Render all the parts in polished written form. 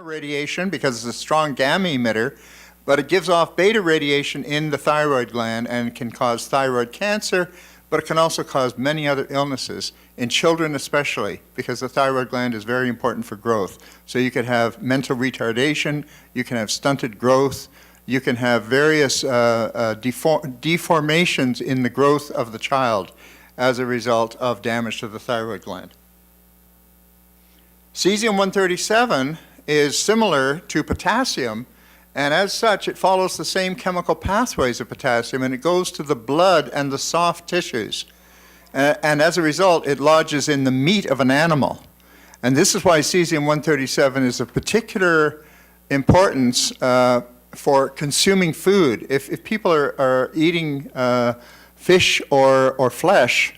Radiation because it's a strong gamma emitter, but it gives off beta radiation in the thyroid gland and can cause thyroid cancer, but it can also cause many other illnesses, in children especially, because the thyroid gland is very important for growth. So you could have mental retardation, you can have stunted growth, you can have various deformations in the growth of the child as a result of damage to the thyroid gland. Cesium-137 is similar to potassium, and as such it follows the same chemical pathways of potassium, and it goes to the blood and the soft tissues. And as a result, it lodges in the meat of an animal. And this is why cesium-137 is of particular importance for consuming food. If people are eating fish or flesh,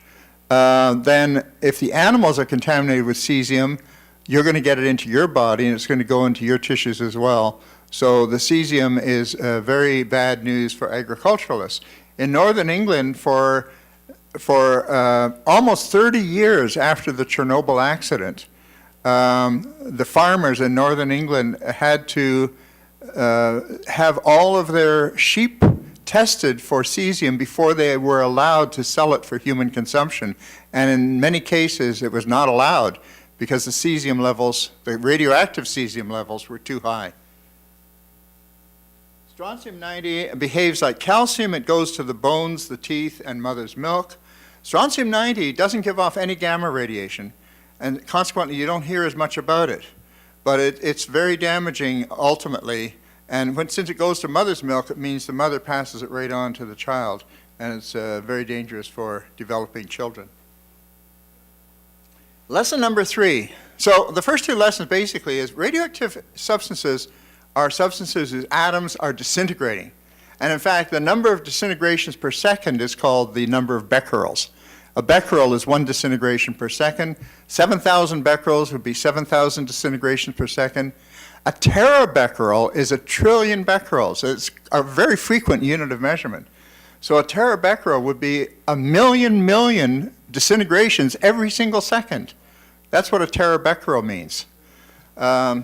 then if the animals are contaminated with cesium, you're going to get it into your body, and it's going to go into your tissues as well. So the cesium is very bad news for agriculturalists. In northern England, for almost 30 years after the Chernobyl accident, the farmers in northern England had to have all of their sheep tested for cesium before they were allowed to sell it for human consumption. And in many cases, it was not allowed because the cesium levels, the radioactive cesium levels, were too high. Strontium-90 behaves like calcium. It goes to the bones, the teeth, and mother's milk. Strontium-90 doesn't give off any gamma radiation, and consequently you don't hear as much about it. But it's very damaging ultimately, and since it goes to mother's milk, it means the mother passes it right on to the child, and it's very dangerous for developing children. Lesson number 3. So the first two lessons basically is radioactive substances are substances whose atoms are disintegrating. And in fact, the number of disintegrations per second is called the number of becquerels. A becquerel is 1 disintegration per second. 7,000 becquerels would be 7,000 disintegrations per second. A terabecquerel is 1 trillion becquerels. It's a very frequent unit of measurement. So a terabecquerel would be 1 million disintegrations every single second. That's what a terabecquerel means. Now,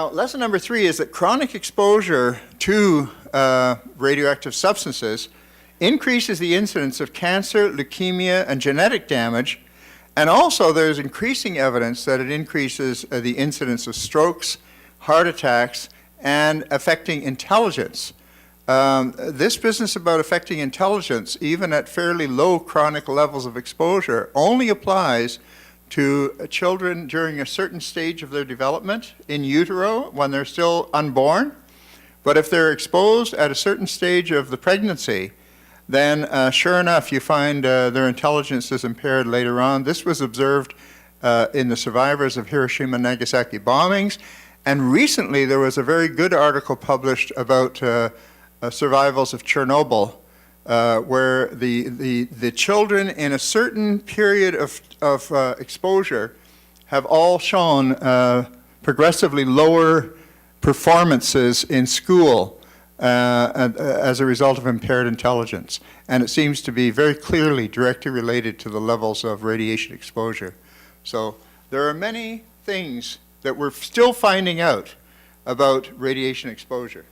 lesson number 3 is that chronic exposure to radioactive substances increases the incidence of cancer, leukemia, and genetic damage, and also there's increasing evidence that it increases the incidence of strokes, heart attacks, and affecting intelligence. This business about affecting intelligence, even at fairly low chronic levels of exposure, only applies to children during a certain stage of their development, in utero, when they're still unborn. But if they're exposed at a certain stage of the pregnancy, then sure enough, you find their intelligence is impaired later on. This was observed in the survivors of Hiroshima and Nagasaki bombings. And recently, there was a very good article published about survivals of Chernobyl, where the children in a certain period of exposure have all shown progressively lower performances in school as a result of impaired intelligence. And it seems to be very clearly directly related to the levels of radiation exposure. So there are many things that we're still finding out about radiation exposure.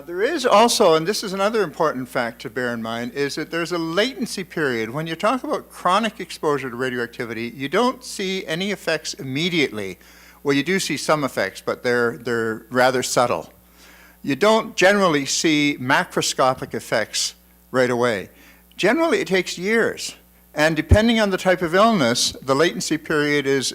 There is also, and this is another important fact to bear in mind, is that there's a latency period. When you talk about chronic exposure to radioactivity, you don't see any effects immediately. Well, you do see some effects, but they're rather subtle. You don't generally see macroscopic effects right away. Generally, it takes years. And depending on the type of illness, the latency period is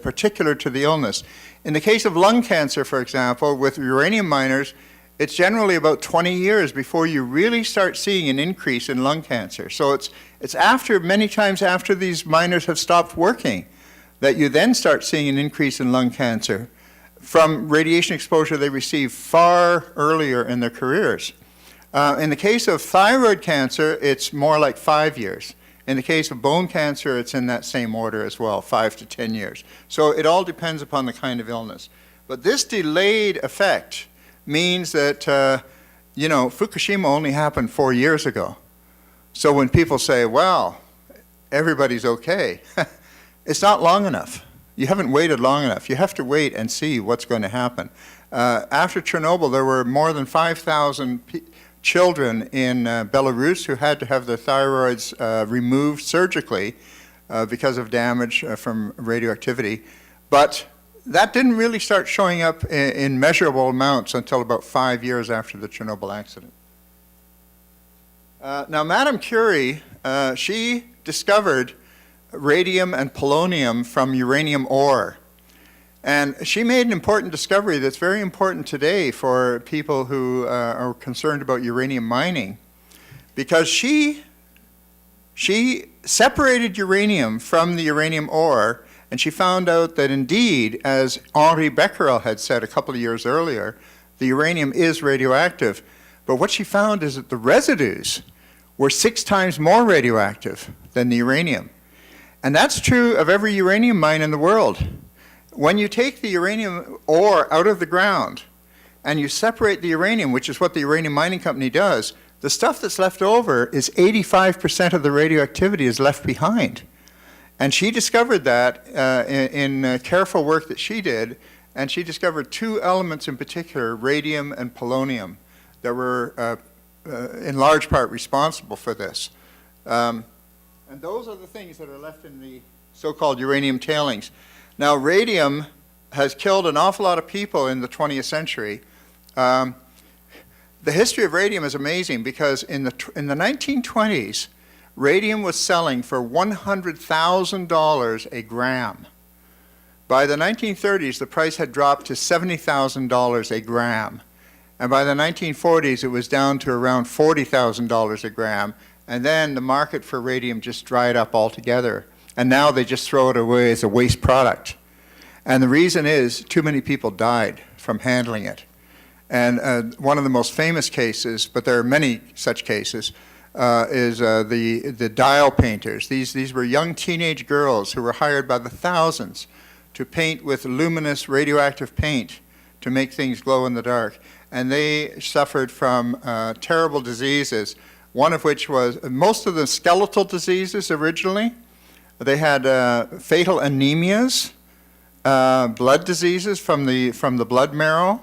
particular to the illness. In the case of lung cancer, for example, with uranium miners, it's generally about 20 years before you really start seeing an increase in lung cancer. So it's after, many times after these miners have stopped working, that you then start seeing an increase in lung cancer from radiation exposure they received far earlier in their careers. In the case of thyroid cancer, it's more like 5 years. In the case of bone cancer, it's in that same order as well, 5 to 10 years. So it all depends upon the kind of illness. But this delayed effect means that, Fukushima only happened 4 years ago. So when people say, well, everybody's okay, it's not long enough. You haven't waited long enough. You have to wait and see what's going to happen. After Chernobyl, there were more than 5,000 children in Belarus who had to have their thyroids removed surgically because of damage from radioactivity. But that didn't really start showing up in measurable amounts until about 5 years after the Chernobyl accident. Now, Madame Curie, she discovered radium and polonium from uranium ore. And she made an important discovery that's very important today for people who are concerned about uranium mining, because she separated uranium from the uranium ore, and she found out that indeed, as Henri Becquerel had said a couple of years earlier, the uranium is radioactive. But what she found is that the residues were 6 times more radioactive than the uranium. And that's true of every uranium mine in the world. When you take the uranium ore out of the ground and you separate the uranium, which is what the uranium mining company does, the stuff that's left over is 85% of the radioactivity is left behind. And she discovered that in careful work that she did, and she discovered 2 elements in particular, radium and polonium, that were in large part responsible for this. And those are the things that are left in the so-called uranium tailings. Now, radium has killed an awful lot of people in the 20th century. The history of radium is amazing because in the 1920s, radium was selling for $100,000 a gram. By the 1930s, the price had dropped to $70,000 a gram. And by the 1940s, it was down to around $40,000 a gram. And then the market for radium just dried up altogether. And now they just throw it away as a waste product. And the reason is too many people died from handling it. And one of the most famous cases, but there are many such cases, is the dial painters. These were young teenage girls who were hired by the thousands to paint with luminous radioactive paint to make things glow in the dark. And they suffered from terrible diseases, one of which was most of the skeletal diseases originally. They had fatal anemias, blood diseases from the blood marrow.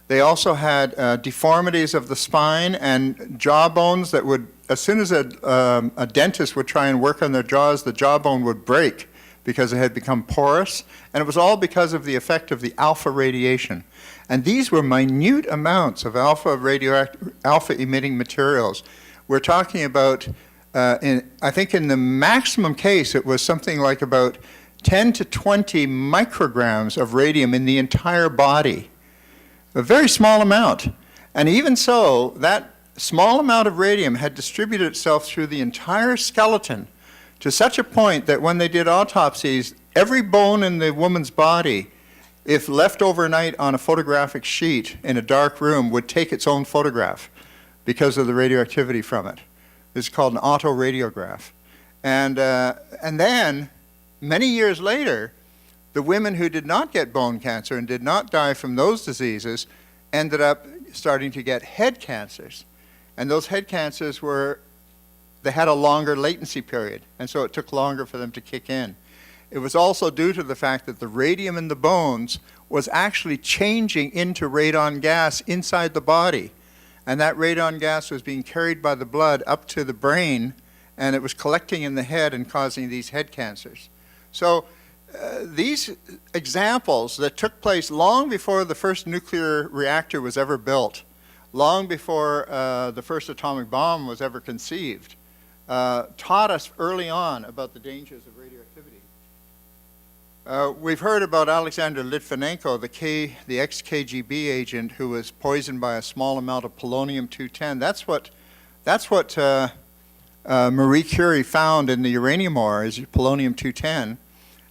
They also had deformities of the spine and jawbones that would, as soon as a dentist would try and work on their jaws, the jawbone would break because it had become porous. And it was all because of the effect of the alpha radiation. And these were minute amounts of alpha emitting materials. We're talking about, I think in the maximum case, it was something like about 10 to 20 micrograms of radium in the entire body. A very small amount. And even so, that small amount of radium had distributed itself through the entire skeleton to such a point that when they did autopsies, every bone in the woman's body, if left overnight on a photographic sheet in a dark room, would take its own photograph because of the radioactivity from it. It's called an autoradiograph. And then, many years later, the women who did not get bone cancer and did not die from those diseases ended up starting to get head cancers. And those head cancers they had a longer latency period, and so it took longer for them to kick in. It was also due to the fact that the radium in the bones was actually changing into radon gas inside the body. And that radon gas was being carried by the blood up to the brain, and it was collecting in the head and causing these head cancers. So these examples that took place long before the first nuclear reactor was ever built, long before the first atomic bomb was ever conceived, taught us early on about the dangers of radioactivity. We've heard about Alexander Litvinenko, the ex-KGB agent who was poisoned by a small amount of polonium-210. That's what Marie Curie found in the uranium ore, is polonium-210.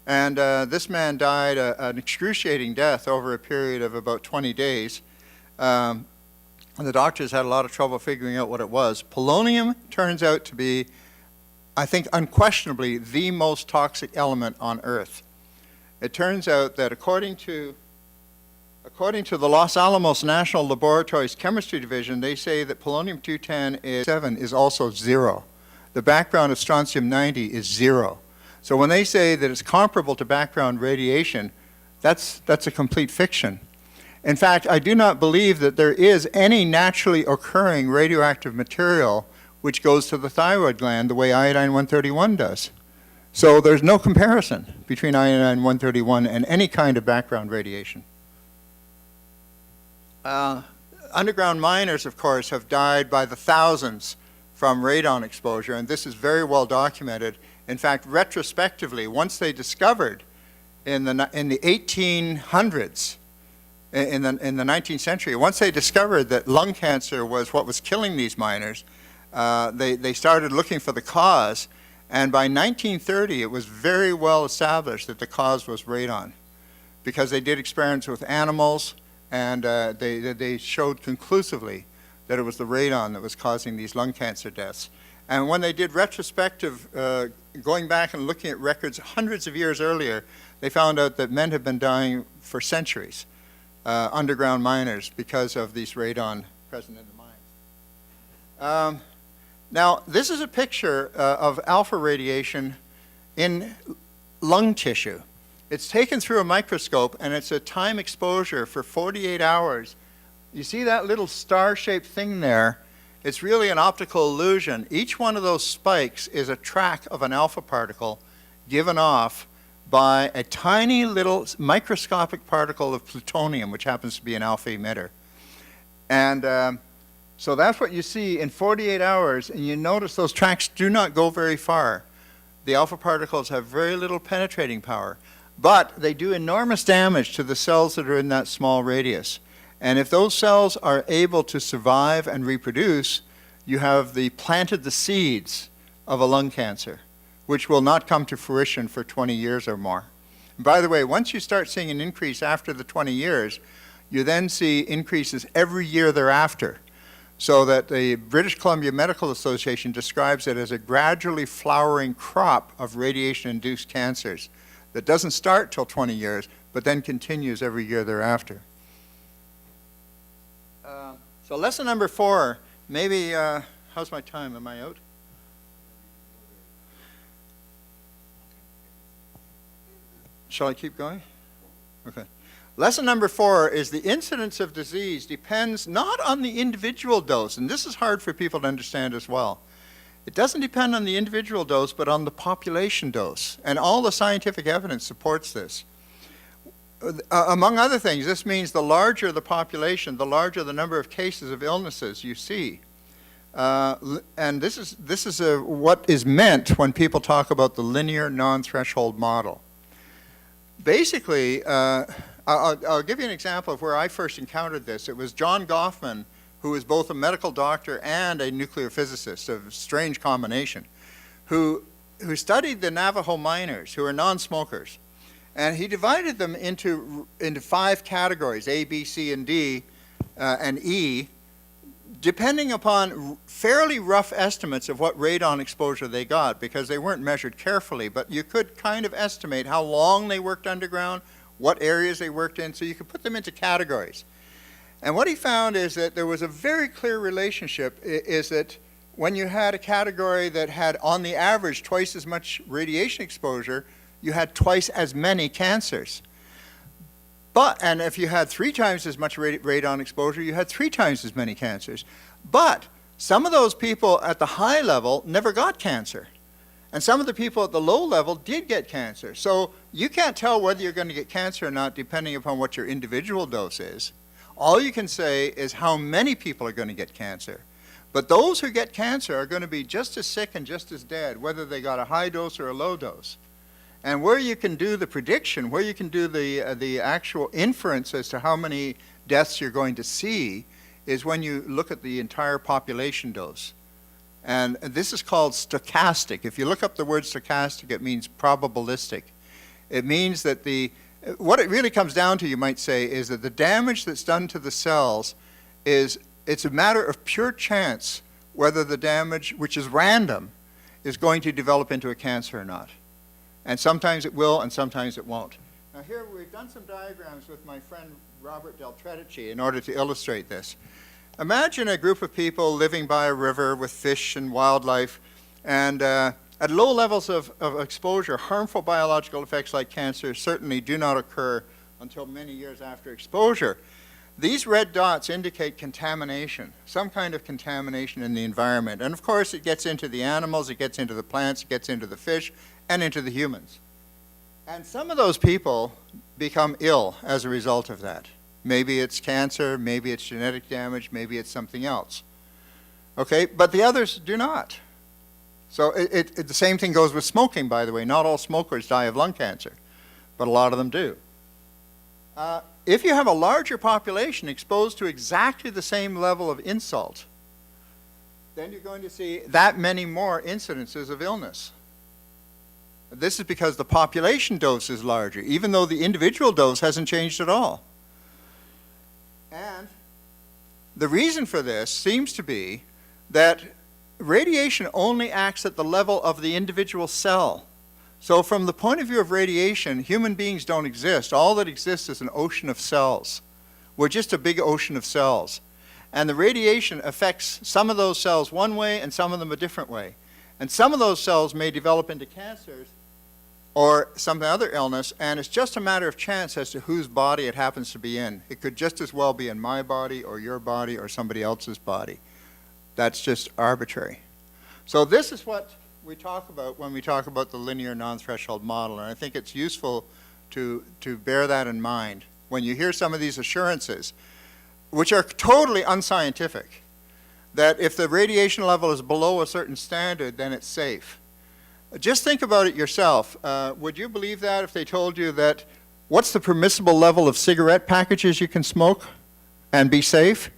And this man died an excruciating death over a period of about 20 days. And the doctors had a lot of trouble figuring out what it was. Polonium turns out to be, I think, unquestionably the most toxic element on Earth. It turns out that according to the Los Alamos National Laboratory's chemistry division, they say that polonium-210 is also 0. The background of strontium-90 is 0. So when they say that it's comparable to background radiation, that's a complete fiction. In fact, I do not believe that there is any naturally occurring radioactive material which goes to the thyroid gland the way iodine-131 does. So there's no comparison between iodine-131 and any kind of background radiation. Underground miners, of course, have died by the thousands from radon exposure, and this is very well documented. In fact, retrospectively, once they discovered in the 1800s, in the 19th century, once they discovered that lung cancer was what was killing these miners, they started looking for the cause, and by 1930 it was very well established that the cause was radon, because they did experiments with animals, and they showed conclusively that it was the radon that was causing these lung cancer deaths. And when they did retrospective, going back and looking at records hundreds of years earlier, they found out that men have been dying for centuries, underground miners, because of these radon present in the mines. Now, this is a picture of alpha radiation in lung tissue. It's taken through a microscope, and it's a time exposure for 48 hours. You see that little star-shaped thing there? It's really an optical illusion. Each one of those spikes is a track of an alpha particle given off by a tiny little microscopic particle of plutonium, which happens to be an alpha emitter. And so that's what you see in 48 hours, and you notice those tracks do not go very far. The alpha particles have very little penetrating power, but they do enormous damage to the cells that are in that small radius. And if those cells are able to survive and reproduce, you have planted the seeds of a lung cancer, which will not come to fruition for 20 years or more. And by the way, once you start seeing an increase after the 20 years, you then see increases every year thereafter, so that the British Columbia Medical Association describes it as a gradually flowering crop of radiation-induced cancers that doesn't start till 20 years, but then continues every year thereafter. So lesson number 4, maybe, how's my time? Am I out? Shall I keep going? Okay. Lesson number 4 is the incidence of disease depends not on the individual dose, and this is hard for people to understand as well. It doesn't depend on the individual dose, but on the population dose, and all the scientific evidence supports this. Among other things, this means the larger the population, the larger the number of cases of illnesses you see. And this is what is meant when people talk about the linear non-threshold model. Basically, I'll give you an example of where I first encountered this. It was John Goffman, who is both a medical doctor and a nuclear physicist, a strange combination, who studied the Navajo miners, who are non-smokers. And he divided them into 5 categories, A, B, C, and D, and E, depending upon fairly rough estimates of what radon exposure they got, because they weren't measured carefully, but you could kind of estimate how long they worked underground, what areas they worked in, so you could put them into categories. And what he found is that there was a very clear relationship, is that when you had a category that had, on the average, twice as much radiation exposure, you had twice as many cancers. And if you had 3 times as much radon exposure, you had 3 times as many cancers. But some of those people at the high level never got cancer. And some of the people at the low level did get cancer. So you can't tell whether you're going to get cancer or not depending upon what your individual dose is. All you can say is how many people are going to get cancer. But those who get cancer are going to be just as sick and just as dead, whether they got a high dose or a low dose. And where you can do the prediction, where you can do the actual inference as to how many deaths you're going to see, is when you look at the entire population dose. And this is called stochastic. If you look up the word stochastic, it means probabilistic. It means that what it really comes down to, you might say, is that the damage that's done to the cells it's a matter of pure chance whether the damage, which is random, is going to develop into a cancer or not. And sometimes it will, and sometimes it won't. Now here we've done some diagrams with my friend Robert Del Tredici in order to illustrate this. Imagine a group of people living by a river with fish and wildlife, and At low levels of exposure, harmful biological effects like cancer certainly do not occur until many years after exposure. These red dots indicate contamination, some kind of contamination in the environment. And of course, it gets into the animals, it gets into the plants, it gets into the fish, and into the humans. And some of those people become ill as a result of that. Maybe it's cancer, maybe it's genetic damage, maybe it's something else. Okay, but the others do not. So the same thing goes with smoking, by the way. Not all smokers die of lung cancer, but a lot of them do. If you have a larger population exposed to exactly the same level of insult, then you're going to see that many more incidences of illness. This is because the population dose is larger, even though the individual dose hasn't changed at all. And the reason for this seems to be that radiation only acts at the level of the individual cell. So from the point of view of radiation, human beings don't exist. All that exists is an ocean of cells. We're just a big ocean of cells. And the radiation affects some of those cells one way and some of them a different way. And some of those cells may develop into cancers or some other illness, and it's just a matter of chance as to whose body it happens to be in. It could just as well be in my body or your body or somebody else's body. That's just arbitrary. So this is what we talk about when we talk about the linear non-threshold model, and I think it's useful to bear that in mind when you hear some of these assurances, which are totally unscientific, that if the radiation level is below a certain standard, then it's safe. Just think about it yourself. Would you believe that if they told you that what's the permissible level of cigarette packages you can smoke and be safe?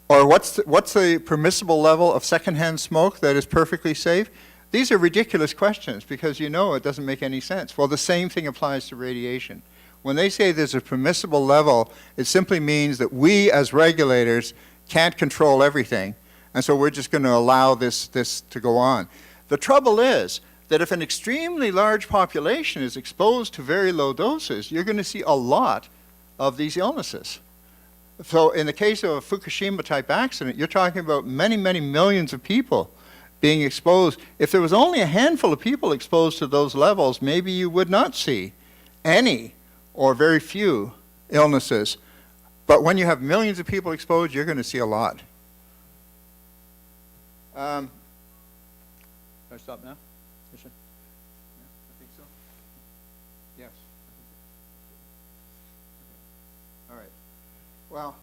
Or what's the permissible level of secondhand smoke that is perfectly safe? These are ridiculous questions because you know it doesn't make any sense. Well, the same thing applies to radiation. When they say there's a permissible level, it simply means that we as regulators can't control everything, and so we're just going to allow this to go on. The trouble is that if an extremely large population is exposed to very low doses, you're going to see a lot of these illnesses. So in the case of a Fukushima-type accident, you're talking about many, many millions of people being exposed. If there was only a handful of people exposed to those levels, maybe you would not see any or very few illnesses. But when you have millions of people exposed, you're going to see a lot. Can I stop now? Yeah, I think so. Yes. Okay. All right. Well,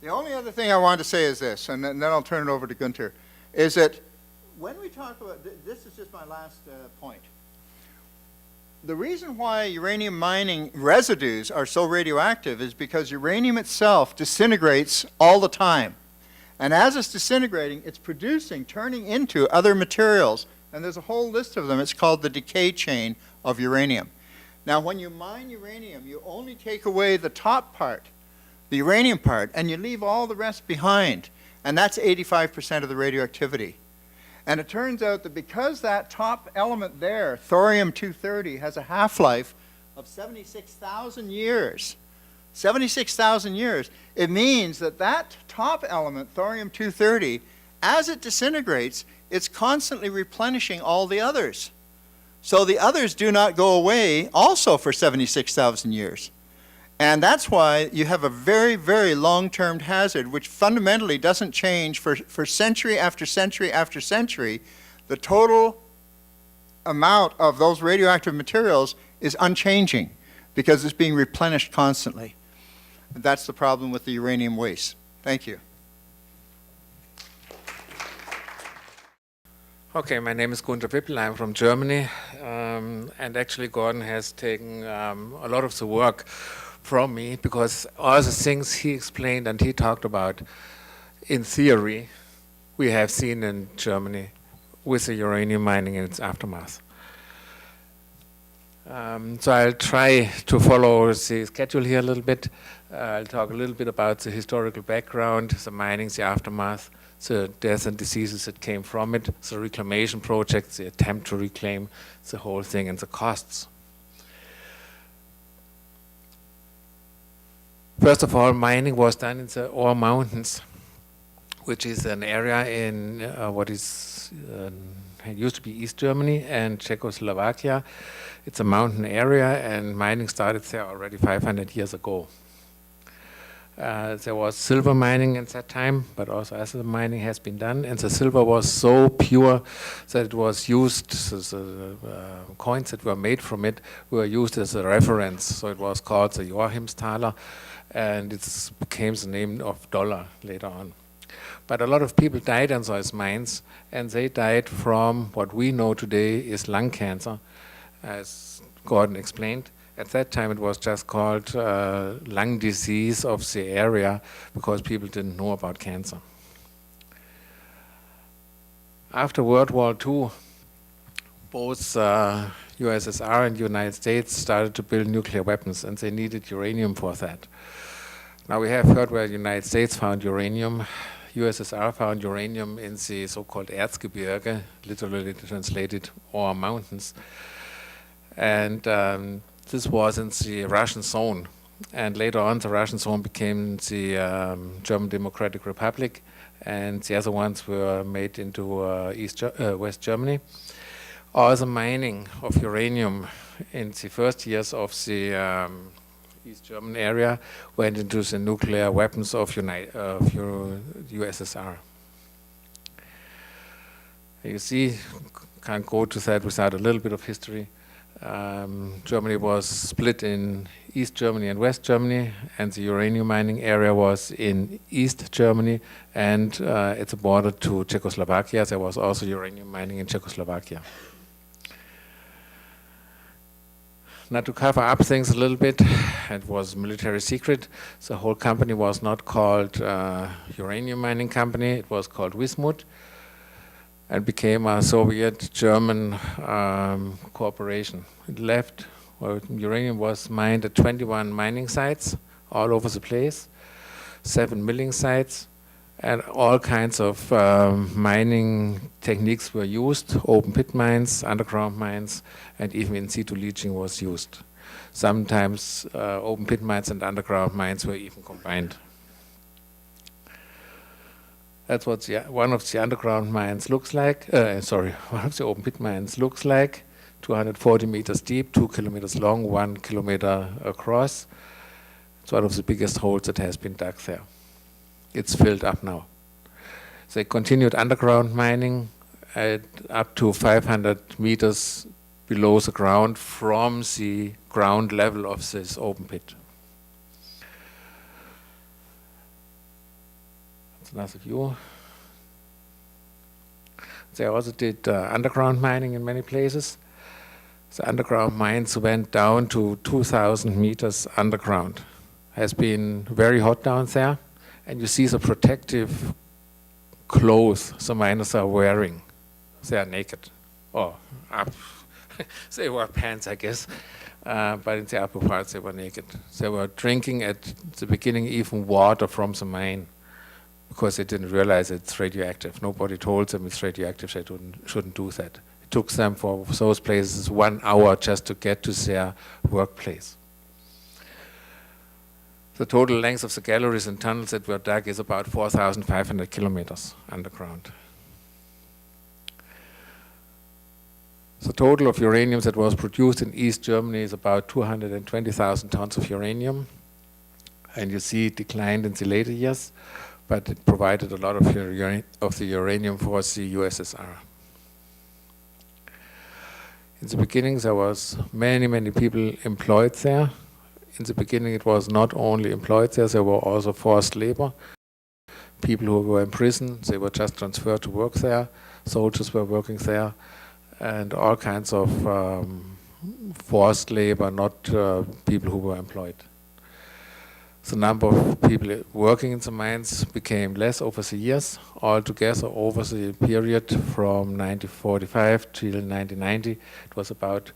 the only other thing I wanted to say is this, and then I'll turn it over to GUNTER, is that when we talk about, this is just my last point. The reason why uranium mining residues are so radioactive is because uranium itself disintegrates all the time. And as it's disintegrating, it's turning into other materials. And there's a whole list of them. It's called the decay chain of uranium. Now, when you mine uranium, you only take away the top part, the uranium part, and you leave all the rest behind. And that's 85% of the radioactivity. And it turns out that because that top element there, thorium-230, has a half-life of 76,000 years, 76,000 years, it means that that top element, thorium-230, as it disintegrates, it's constantly replenishing all the others. So the others do not go away also for 76,000 years. And that's why you have a very, very long-term hazard, which fundamentally doesn't change for century after century after century. The total amount of those radioactive materials is unchanging because it's being replenished constantly. And that's the problem with the uranium waste. Thank you. Okay, my name is GUNTER WIPPEL. I'm from Germany. And actually Gordon has taken a lot of the work from me because all the things he explained and he talked about in theory we have seen in Germany with the uranium mining and its aftermath. So I'll try to follow the schedule here a little bit. I'll talk a little bit about the historical background, the mining, the aftermath, the deaths and diseases that came from it, the reclamation projects, the attempt to reclaim the whole thing, and the costs. First of all, mining was done in the Ore Mountains, which is an area in what is it used to be East Germany and Czechoslovakia. It's a mountain area, and mining started there already 500 years ago. There was silver mining at that time, but also acid mining has been done, and the silver was so pure that it was used, the coins that were made from it were used as a reference, so it was called the Joachimsthaler, and it became the name of dollar later on. But a lot of people died on those mines, and they died from what we know today is lung cancer, as Gordon explained. At that time, it was just called lung disease of the area because people didn't know about cancer. After World War II, both USSR and United States started to build nuclear weapons, and they needed uranium for that. Now we have heard where the United States found uranium. USSR found uranium in the so-called Erzgebirge, literally translated ore mountains. And this was in the Russian zone, and later on the Russian zone became the German Democratic Republic, and the other ones were made into West Germany. All the mining of uranium in the first years of the East German area went into the nuclear weapons of USSR. You see, can't go to that without a little bit of history. Germany was split in East Germany and West Germany, and the uranium mining area was in East Germany, and it's a border to Czechoslovakia. There was also uranium mining in Czechoslovakia. Now, to cover up things a little bit, it was military secret. The whole company was not called Uranium Mining Company, it was called Wismut, and became a Soviet-German corporation. It left, well, uranium was mined at 21 mining sites all over the place, 7 milling sites, and all kinds of mining techniques were used. Open pit mines, underground mines, and even in situ leaching was used. Sometimes open pit mines and underground mines were even combined. That's what one of the underground mines looks like. One of the open pit mines looks like. 240 meters deep, 2 kilometers long, 1 kilometer across. It's one of the biggest holes that has been dug there. It's filled up now. They continued underground mining at up to 500 meters below the ground from the ground level of this open pit. Another view. They also did underground mining in many places. The underground mines went down to 2,000 meters underground. Has been very hot down there, and you see the protective clothes the miners are wearing. They are naked, or up. They wore pants, I guess, but in the upper parts they were naked. They were drinking at the beginning even water from the mine, because they didn't realize it's radioactive. Nobody told them it's radioactive, they shouldn't do that. It took them for those places 1 hour just to get to their workplace. The total length of the galleries and tunnels that were dug is about 4,500 kilometers underground. The total of uranium that was produced in East Germany is about 220,000 tons of uranium. And you see it declined in the later years, but it provided a lot of the uranium for the USSR. In the beginning, there was many people employed there. In the beginning, it was not only employed there were also forced labor. People who were in prison, they were just transferred to work there. Soldiers were working there, and all kinds of forced labor, not people who were employed. The number of people working in the mines became less over the years. Altogether, over the period from 1945 till 1990, it was about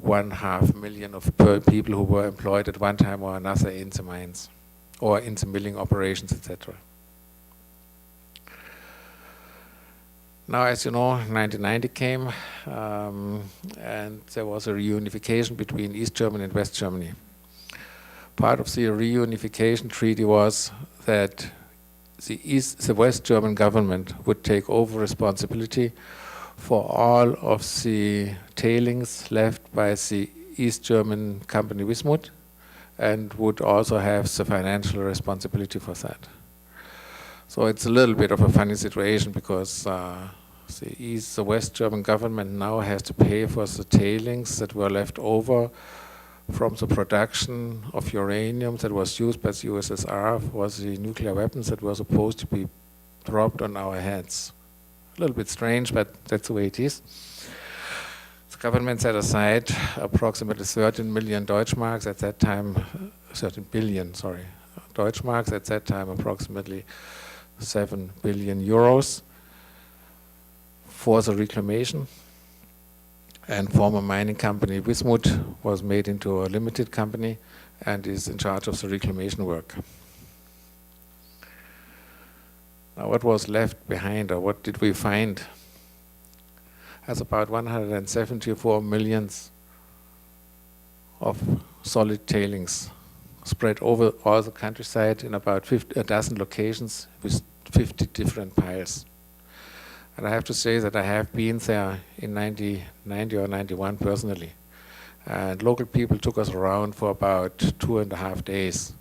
1.5 million of people who were employed at one time or another in the mines, or in the milling operations, etc. Now, as you know, 1990 came, and there was a reunification between East Germany and West Germany. Part of the reunification treaty was that the West German government would take over responsibility for all of the tailings left by the East German company Wismut, and would also have the financial responsibility for that. So it's a little bit of a funny situation, because the West German government now has to pay for the tailings that were left over from the production of uranium that was used by the USSR for the nuclear weapons that were supposed to be dropped on our heads. A little bit strange, but that's the way it is. The government set aside approximately 13 million Deutschmarks at that time, 13 billion, sorry, Deutschmarks, at that time approximately 7 billion euros for the reclamation. And former mining company Wismut was made into a limited company and is in charge of the reclamation work. Now, what was left behind, or what did we find? Has about 174 millions of solid tailings spread over all the countryside in about a dozen locations with 50 different piles. And I have to say that I have been there in 90 or 91 personally. And local people took us around for about 2.5 days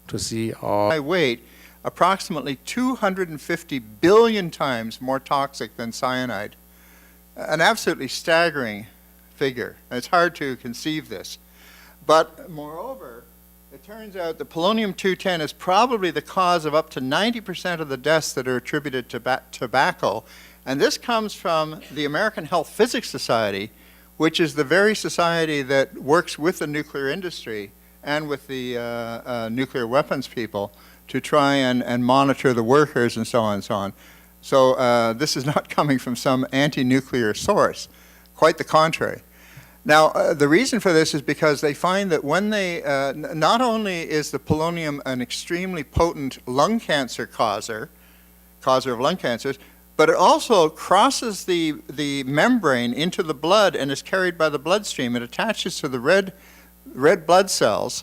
to see all. By weight, approximately 250 billion times more toxic than cyanide. An absolutely staggering figure. It's hard to conceive this. But moreover, it turns out that polonium-210 is probably the cause of up to 90% of the deaths that are attributed to tobacco. And this comes from the American Health Physics Society, which is the very society that works with the nuclear industry and with the nuclear weapons people to try and monitor the workers and so on and so on. So this is not coming from some anti-nuclear source, quite the contrary. Now, the reason for this is because they find that when they, not only is the polonium an extremely potent lung cancer causer of lung cancers, but it also crosses the membrane into the blood and is carried by the bloodstream. It attaches to the red blood cells,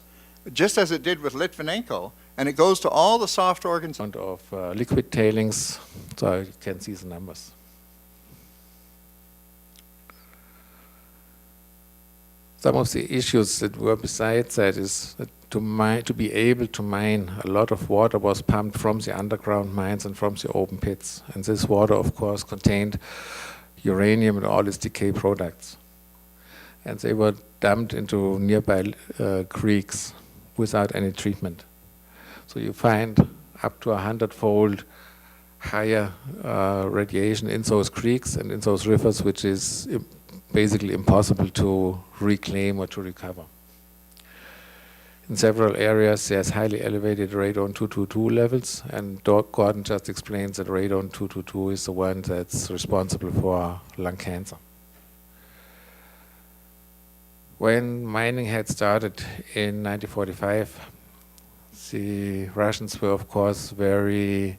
just as it did with Litvinenko, and it goes to all the soft organs. Of liquid tailings, so you can see the numbers. Some of the issues that were besides that is that to be able to mine, a lot of water was pumped from the underground mines and from the open pits. And this water, of course, contained uranium and all its decay products. And they were dumped into nearby creeks without any treatment. So you find up to 100-fold higher radiation in those creeks and in those rivers, which is basically impossible to reclaim or to recover. In several areas, there's highly elevated radon-222 levels, and Gordon just explains that radon-222 is the one that's responsible for lung cancer. When mining had started in 1945, the Russians were, of course, very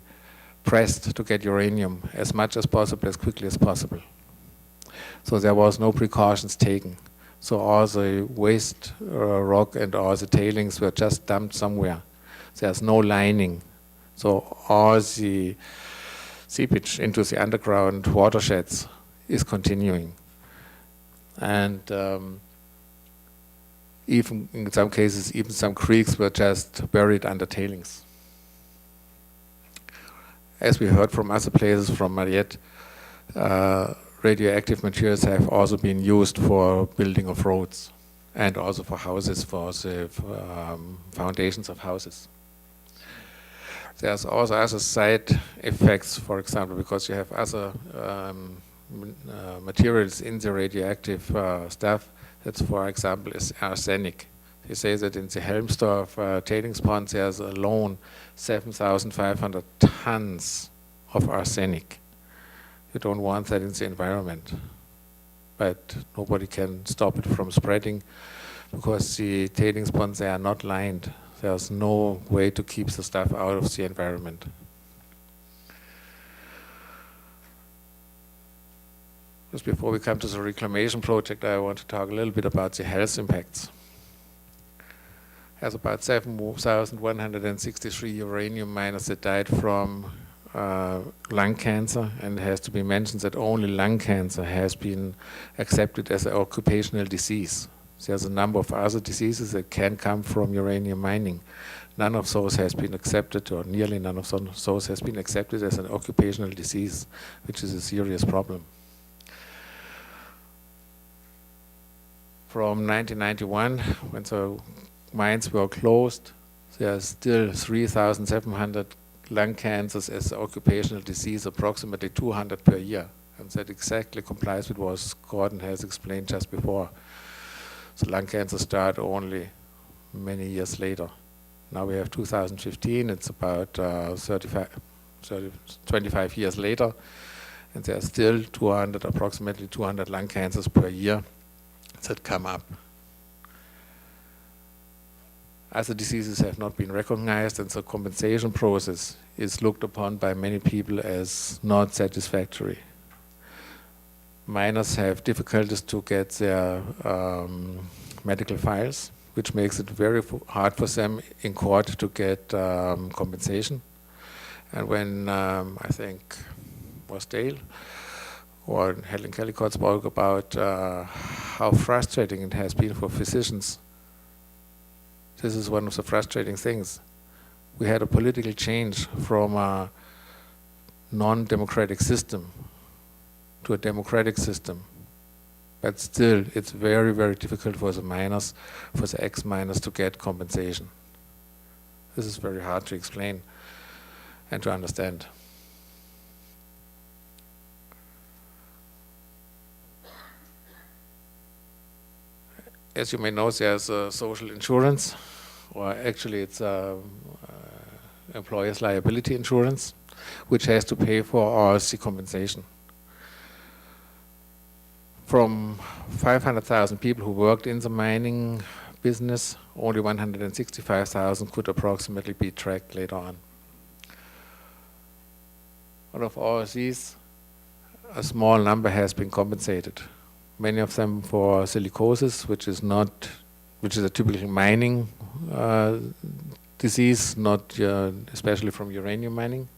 pressed to get uranium as much as possible, as quickly as possible. So there was no precautions taken. So all the waste rock and all the tailings were just dumped somewhere. There's no lining. So all the seepage into the underground watersheds is continuing. And even in some cases, even some creeks were just buried under tailings. As we heard from other places, from Mariette, radioactive materials have also been used for building of roads and also for houses, for the foundations of houses. There's also other side effects, for example, because you have other materials in the radioactive stuff. That's, for example, is arsenic. They say that in the Helmsdorf tailings pond there's alone 7,500 tons of arsenic. You don't want that in the environment, but nobody can stop it from spreading because the tailings ponds, they are not lined. There's no way to keep the stuff out of the environment. Just before we come to the reclamation project, I want to talk a little bit about the health impacts. There's about 7,163 uranium miners that died from lung cancer, and it has to be mentioned that only lung cancer has been accepted as an occupational disease. There's a number of other diseases that can come from uranium mining. None of those has been accepted, or nearly none of those has been accepted as an occupational disease, which is a serious problem. From 1991, when the mines were closed, there are still 3,700 lung cancers as occupational disease, approximately 200 per year. And that exactly complies with what Gordon has explained just before. So lung cancer start only many years later. Now we have 2015, it's about 25 years later, and there are still approximately 200 lung cancers per year that come up. Other diseases have not been recognized, and the compensation process is looked upon by many people as not satisfactory. Miners have difficulties to get their medical files, which makes it very hard for them in court to get compensation. And when I think was Dale or Helen Kellycott spoke about how frustrating it has been for physicians, this is one of the frustrating things. We had a political change from a non-democratic system to a democratic system. But still, it's very, very difficult for the miners, for the ex-miners to get compensation. This is very hard to explain and to understand. As you may know, there's social insurance, or actually it's employer's liability insurance, which has to pay for RC compensation. From 500,000 people who worked in the mining business, only 165,000 could approximately be tracked later on. Out of all of these, a small number has been compensated. Many of them for silicosis, which is a typical mining disease, not especially from uranium mining.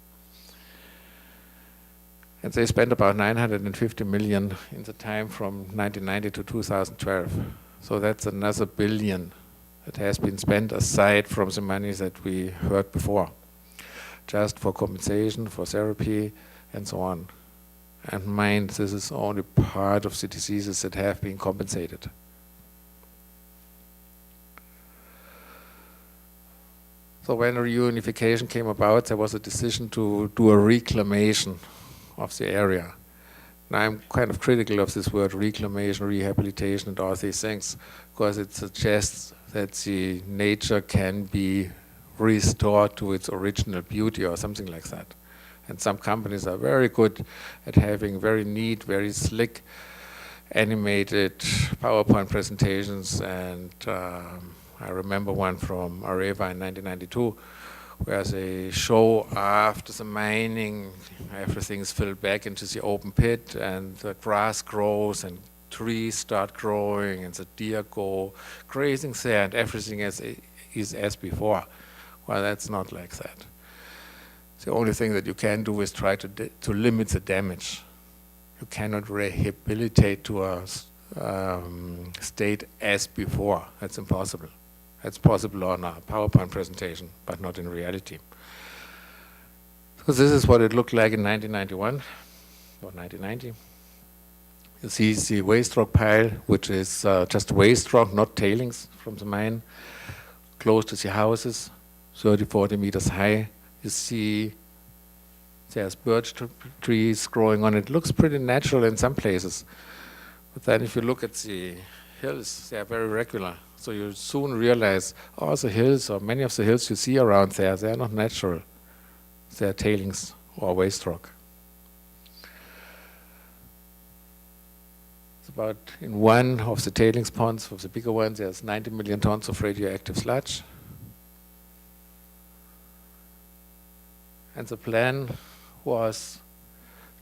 And they spent about 950 million in the time from 1990 to 2012. So that's another billion that has been spent aside from the money that we heard before, just for compensation, for therapy, and so on. And mind, this is only part of the diseases that have been compensated. So when reunification came about, there was a decision to do a reclamation of the area. Now I'm kind of critical of this word reclamation, rehabilitation, and all these things, because it suggests that the nature can be restored to its original beauty or something like that. And some companies are very good at having very neat, very slick, animated PowerPoint presentations. And I remember one from Areva in 1992, where they show after the mining, everything is filled back into the open pit, and the grass grows, and trees start growing, and the deer go grazing there, and everything is as before. Well, that's not like that. The only thing that you can do is try to limit the damage. You cannot rehabilitate to a state as before. That's impossible. That's possible on a PowerPoint presentation, but not in reality. So this is what it looked like in 1991 or 1990. You see the waste rock pile, which is just waste rock, not tailings from the mine, close to the houses, 30, 40 meters high. You see there's birch trees growing on it. It looks pretty natural in some places. But then if you look at the hills, they are very regular. So you soon realize, oh, the hills, or many of the hills you see around there, they are not natural. They are tailings or waste rock. It's about in one of the tailings ponds, of the bigger ones, there's 90 million tons of radioactive sludge. And the plan was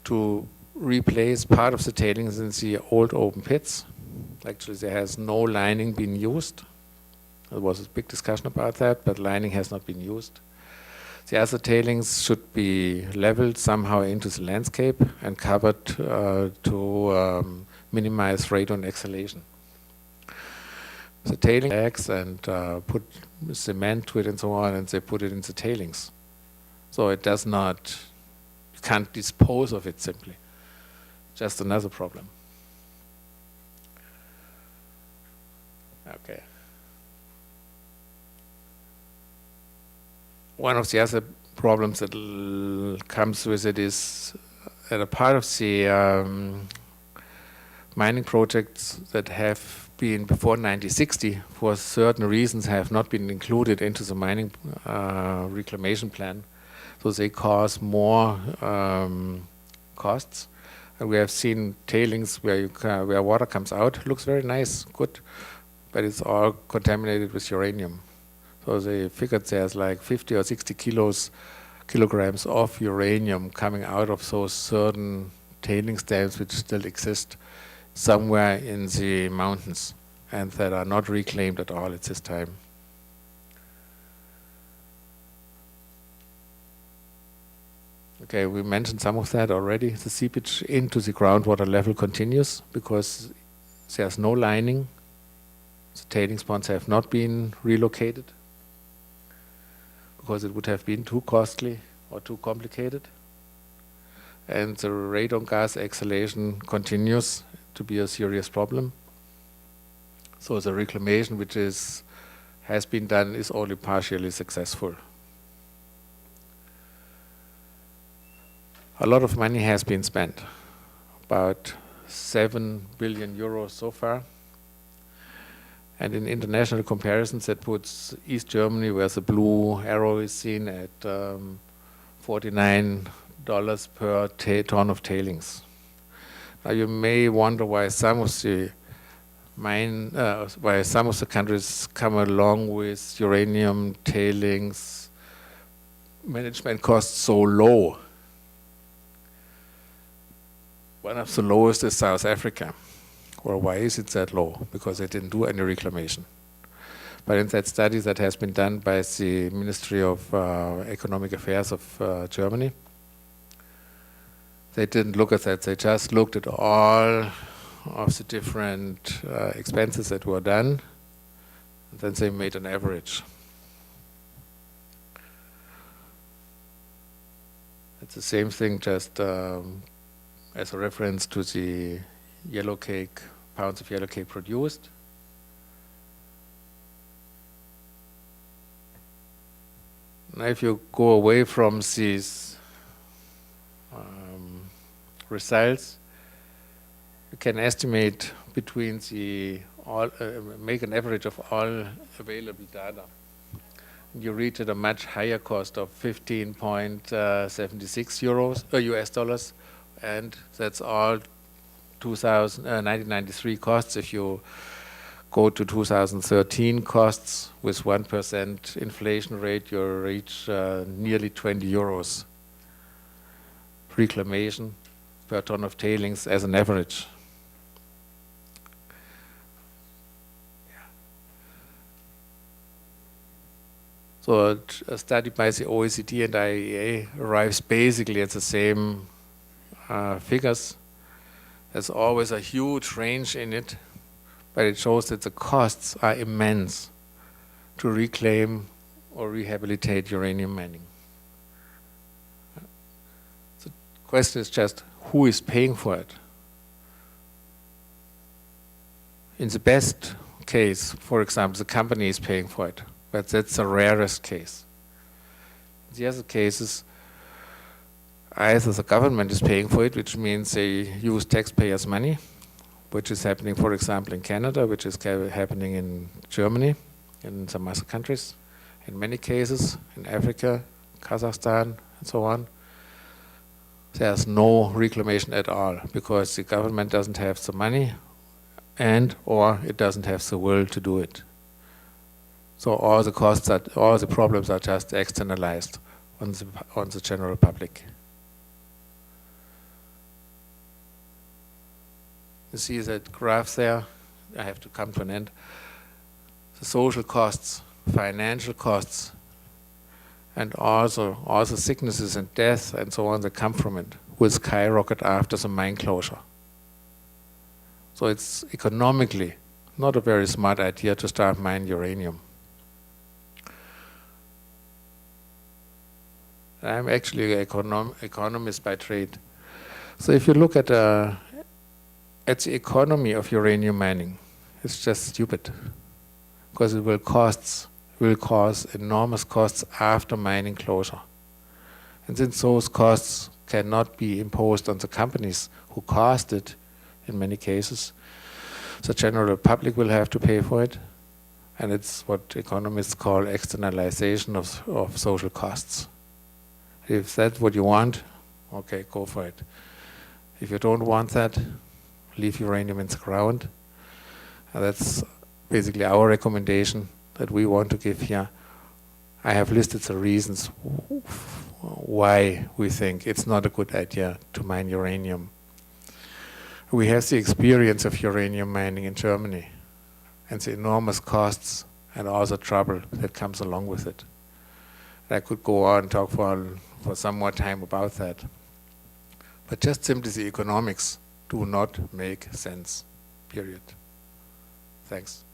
to replace part of the tailings in the old open pits. Actually, there has no lining been used. There was a big discussion about that, but lining has not been used. The other tailings should be leveled somehow into the landscape and covered to minimize radon exhalation. The tailings bags and put cement to it and so on, and they put it in the tailings. So it does not, you can't dispose of it simply. Just another problem. Okay. One of the other problems that comes with it is that a part of the mining projects that have been before 1960, for certain reasons, have not been included into the mining reclamation plan. So they cause more costs. And we have seen tailings where where water comes out. Looks very nice, good, but it's all contaminated with uranium. So they figured there's like 50 or 60 kilograms of uranium coming out of those certain tailings dams which still exist somewhere in the mountains and that are not reclaimed at all at this time. Okay, we mentioned some of that already. The seepage into the groundwater level continues because there's no lining. The tailings ponds have not been relocated because it would have been too costly or too complicated. And the radon gas exhalation continues to be a serious problem. So the reclamation which has been done is only partially successful. A lot of money has been spent, about 7 billion euros so far. And in international comparisons, that puts East Germany, where the blue arrow is seen, at $49 per ton of tailings. Now you may wonder why some of the countries come along with uranium tailings management costs so low. One of the lowest is South Africa. Well, why is it that low? Because they didn't do any reclamation. But in that study that has been done by the Ministry of Economic Affairs of Germany, they didn't look at that. They just looked at all of the different expenses that were done, and then they made an average. It's the same thing, just as a reference to the yellow cake, pounds of yellow cake produced. Now if you go away from these results, you can estimate between make an average of all available data. You reach at a much higher cost of 15.76 US dollars, and that's all 1993 costs. If you go to 2013 costs with 1% inflation rate, you reach nearly 20 euros reclamation per ton of tailings as an average. So a study by the OECD and IEA arrives basically at the same figures. There's always a huge range in it, but it shows that the costs are immense to reclaim or rehabilitate uranium mining. The question is just, who is paying for it? In the best case, for example, the company is paying for it, but that's the rarest case. In the other cases, either the government is paying for it, which means they use taxpayers' money, which is happening, for example, in Canada, which is happening in Germany, in some other countries, in many cases, in Africa, Kazakhstan, and so on. There's no reclamation at all, because the government doesn't have the money or it doesn't have the will to do it. So all the costs, all the problems are just externalized on the general public. You see that graph there? I have to come to an end. The social costs, financial costs, and also sicknesses and death and so on that come from it will skyrocket after the mine closure. So it's economically not a very smart idea to start mining uranium. I'm actually an economist by trade. So if you look at the economy of uranium mining, it's just stupid, because it will cause enormous costs after mining closure. And since those costs cannot be imposed on the companies who caused it, in many cases, the general public will have to pay for it, and it's what economists call externalization of social costs. If that's what you want, okay, go for it. If you don't want that, leave uranium in the ground. And that's basically our recommendation that we want to give here. I have listed the reasons why we think it's not a good idea to mine uranium. We have the experience of uranium mining in Germany and the enormous costs and all the trouble that comes along with it. I could go on and talk for some more time about that. But just simply the economics do not make sense, period. Thanks.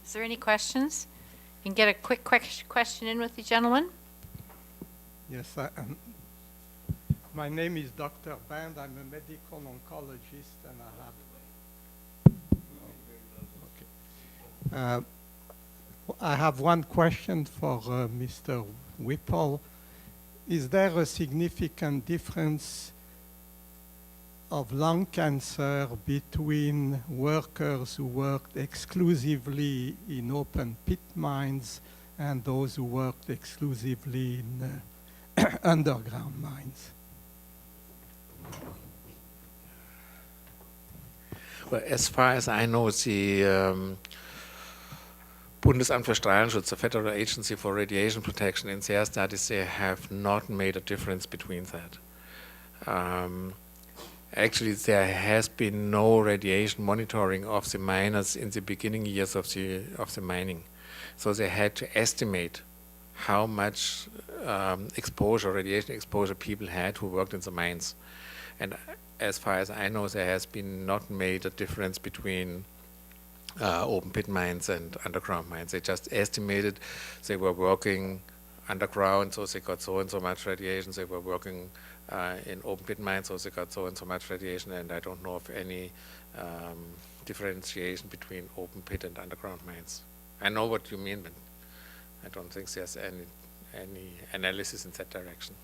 Is there any questions? You can get a quick question in with the gentleman. Yes, my name is Dr. Band. I'm a medical oncologist, and I have one question for Mr. WIPPEL. Is there a significant difference of lung cancer between workers who worked exclusively in open pit mines and those who worked exclusively in underground mines? Well, as far as I know, the Bundesamt für Strahlenschutz, the Federal Agency for Radiation Protection, in their studies, they have not made a difference between that. Actually, there has been no radiation monitoring of the miners in the beginning years of the mining. So they had to estimate how much radiation exposure people had who worked in the mines. And as far as I know, there has been not made a difference between open pit mines and underground mines. They just estimated they were working underground, so they got so and so much radiation. They were working in open pit mines, so they got so and so much radiation, and I don't know of any differentiation between open pit and underground mines. I know what you mean, but I don't think there's any analysis in that direction.